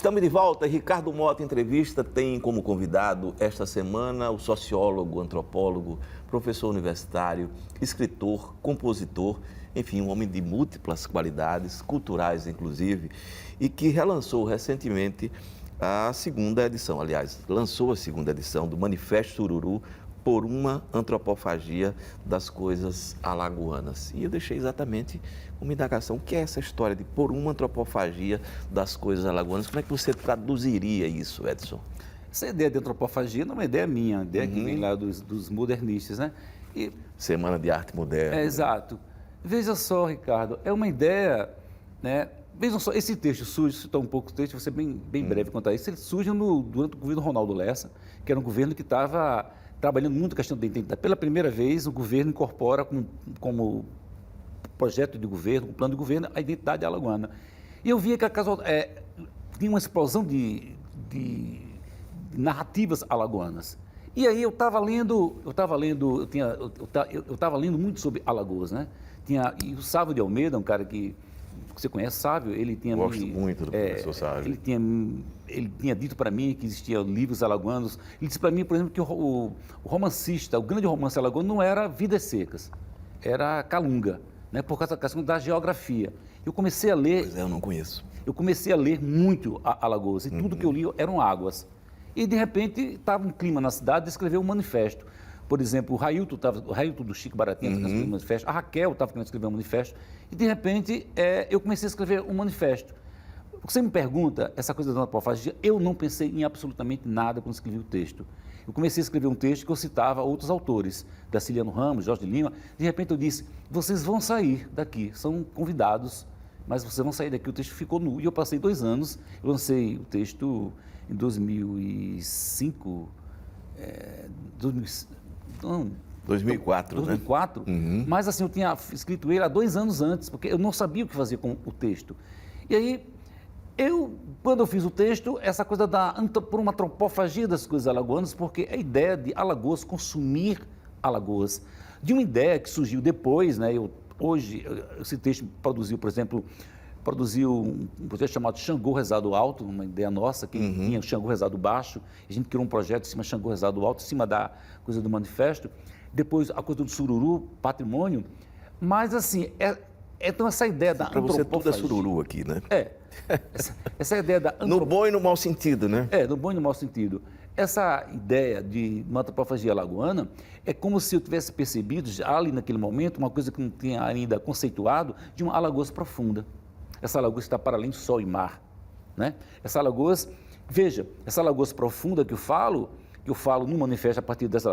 Estamos de volta. Ricardo Mota Entrevista tem como convidado esta semana o sociólogo, antropólogo, professor universitário, escritor, compositor, enfim, um homem de múltiplas qualidades, culturais inclusive, e que relançou recentemente a segunda edição, aliás, lançou a segunda edição do Manifesto Sururu por uma antropofagia das coisas alagoanas. E eu deixei exatamente uma indagação, o que é essa história de por uma antropofagia das coisas alagoanas? Como é que você traduziria isso, Edson? Essa ideia de antropofagia não é uma ideia minha, uma ideia que vem lá dos modernistas, né? E... Semana de Arte Moderna. Exato. Veja só, Ricardo, é uma ideia, né? Vejam só, esse texto surge, citar um pouco o texto, vou ser bem breve quanto a isso, ele surge durante o governo Ronaldo Lessa, que era um governo que estava trabalhando muito a questão da identidade. Pela primeira vez, o governo incorpora como projeto de governo, como plano de governo, a identidade alagoana. E eu via que tinha uma explosão de narrativas alagoanas. E aí eu estava lendo muito sobre Alagoas, né? E o Sávio de Almeida, um cara que você conhece, Sávio, ele tinha... Gosto muito do professor Sávio. Ele tinha dito para mim que existiam livros alagoanos. Ele disse para mim, por exemplo, que o romancista, o grande romance alagoano não era Vidas Secas, era Calunga, né, por causa da questão da geografia. Eu comecei a ler... Pois é, eu não conheço. Eu comecei a ler muito Alagoas, e tudo que eu li eram águas. E, de repente, estava um clima na cidade de escrever um manifesto. Por exemplo, o Railton do Chico Baratinha estava escrevendo um manifesto, a Raquel estava querendo escrever um manifesto, e, de repente, eu comecei a escrever um manifesto. Você me pergunta, essa coisa da antropofagia, eu não pensei em absolutamente nada quando escrevi o texto. Eu comecei a escrever um texto que eu citava outros autores, Graciliano Ramos, Jorge de Lima. De repente eu disse, vocês vão sair daqui, são convidados, mas vocês vão sair daqui. O texto ficou nu. E eu passei 2 anos, eu lancei o texto em 2005, 2004, né? 2004, mas assim, eu tinha escrito ele há 2 anos antes, porque eu não sabia o que fazer com o texto. E aí, quando eu fiz o texto, essa coisa por uma antropofagia das coisas alagoanas, porque a ideia de Alagoas, consumir Alagoas, de uma ideia que surgiu depois, né? Hoje, esse texto produziu, por exemplo, um projeto chamado Xangô Rezado Alto, uma ideia nossa, que tinha o Xangô Rezado Baixo, a gente criou um projeto em cima de Xangô Rezado Alto, em cima da coisa do manifesto, depois a coisa do sururu, patrimônio, mas assim, então essa ideia da antropofagia... Para você tudo é sururu aqui, né? Essa ideia da no bom e no mau sentido, né? No bom e no mau sentido. Essa ideia de uma antropofagia alagoana é como se eu tivesse percebido, já ali naquele momento, uma coisa que não tinha ainda conceituado, de uma Alagoas profunda. Essa Alagoas está para além de sol e mar, né? Essa Alagoas, veja, essa Alagoas profunda que eu falo no manifesto a partir das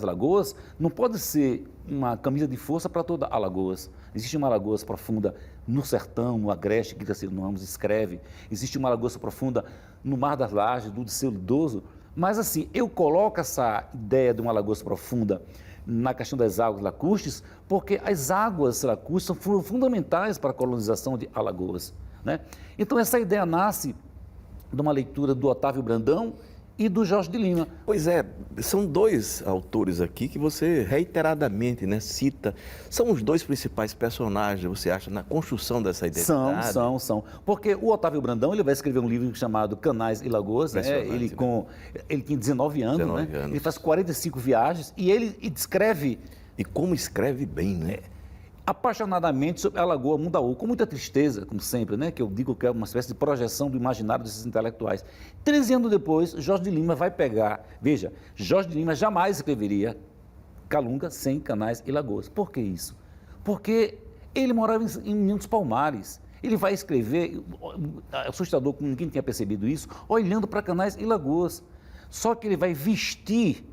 Alagoas, não pode ser uma camisa de força para toda Alagoas. Existe uma Alagoas profunda no sertão, no Agreste, que Graciliano Ramos escreve. Existe uma Alagoas profunda no Mar das Lajes, do Disseu Idoso. Mas assim, eu coloco essa ideia de uma Alagoas profunda na questão das águas lacustres, porque as águas lacustres foram fundamentais para a colonização de Alagoas, né? Então essa ideia nasce de uma leitura do Otávio Brandão e do Jorge de Lima. Pois é, são 2 autores aqui que você reiteradamente, né, cita. São os 2 principais personagens, você acha, na construção dessa identidade? São. Porque o Otávio Brandão, ele vai escrever um livro chamado Canais e Lagoas, né? Ele tinha 19 anos, né? Ele faz 45 viagens e ele descreve... E como escreve bem, né? Apaixonadamente sobre a Lagoa Mundaú, com muita tristeza, como sempre, né? Que eu digo que é uma espécie de projeção do imaginário desses intelectuais. 13 anos depois, Jorge de Lima vai pegar... Veja, Jorge de Lima jamais escreveria Calunga sem Canais e Lagoas. Por que isso? Porque ele morava em União dos Palmares. Ele vai escrever, assustador, como ninguém tinha percebido isso, olhando para Canais e Lagoas. Só que ele vai vestir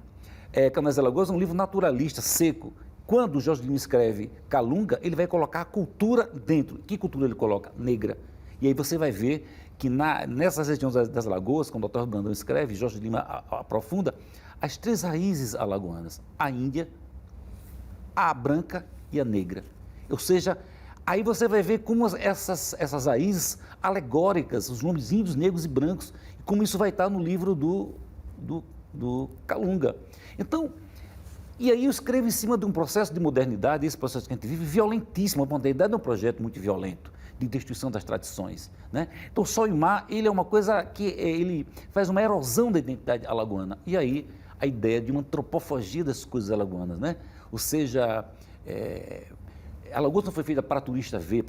Canais e Lagoas um livro naturalista, seco. Quando o Jorge de Lima escreve Calunga, ele vai colocar a cultura dentro. Que cultura ele coloca? Negra. E aí você vai ver que nessas regiões das Lagoas, quando o Otávio Brandão escreve, Jorge de Lima aprofunda, as 3 raízes alagoanas, a índia, a branca e a negra. Ou seja, aí você vai ver como essas raízes alegóricas, os nomes índios, negros e brancos, como isso vai estar no livro do Calunga. Então, e aí eu escrevo em cima de um processo de modernidade, esse processo que a gente vive, violentíssimo. A modernidade é um projeto muito violento, de destruição das tradições, né? Então, sol e mar, ele é uma coisa que ele faz uma erosão da identidade alagoana. E aí, a ideia de uma antropofagia das coisas alagoanas, né? Ou seja, Alagoas não foi feita para turista ver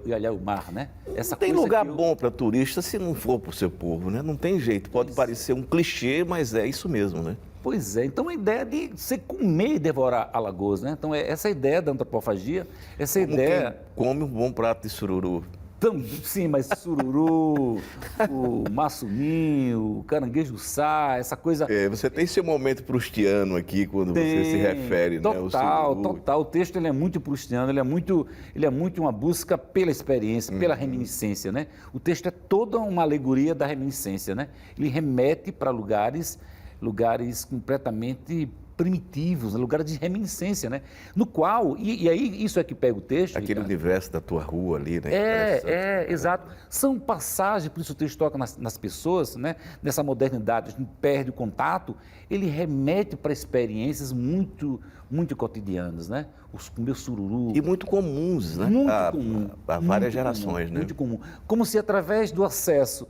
e olhar o mar, né? Não tem lugar bom para turista se não for para o seu povo, né? Não tem jeito. Pode parecer um clichê, mas é isso mesmo, né? Pois é. Então, a ideia de você comer e devorar Alagoas, né? Então, essa ideia da antropofagia, essa Como ideia... quem come um bom prato de sururu. Sim, mas sururu, o maçuninho, o caranguejo sá, essa coisa... Você tem seu momento proustiano aqui quando você se refere, né? Total. O texto ele é muito proustiano, ele é muito uma busca pela experiência, pela reminiscência, né? O texto é toda uma alegoria da reminiscência, né? Ele remete para lugares completamente primitivos, lugares de reminiscência, né? No qual, e aí isso é que pega o texto... Aquele universo da tua rua ali, né? Exato. São passagens, por isso o texto toca nas pessoas, né? Nessa modernidade, a gente perde o contato, ele remete para experiências muito, muito cotidianas, né? O meu sururu... E muito comuns, né? Muito comum. Há várias gerações, né? Muito comum. Como se através do acesso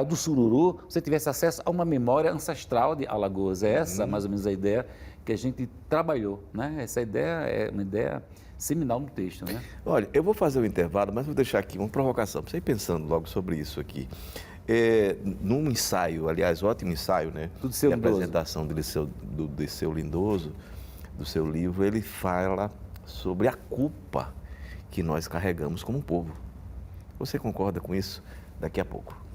do sururu, você tivesse acesso a uma memória ancestral de Alagoas. É essa, mais ou menos, a ideia que a gente trabalhou, né? Essa ideia é uma ideia seminal no texto, né? Olha, eu vou fazer um intervalo, mas vou deixar aqui uma provocação, para você ir pensando logo sobre isso aqui. Num ensaio, aliás, ótimo ensaio, né? De apresentação do Dirceu Lindoso, do seu livro, ele fala sobre a culpa que nós carregamos como povo. Você concorda com isso? Daqui a pouco.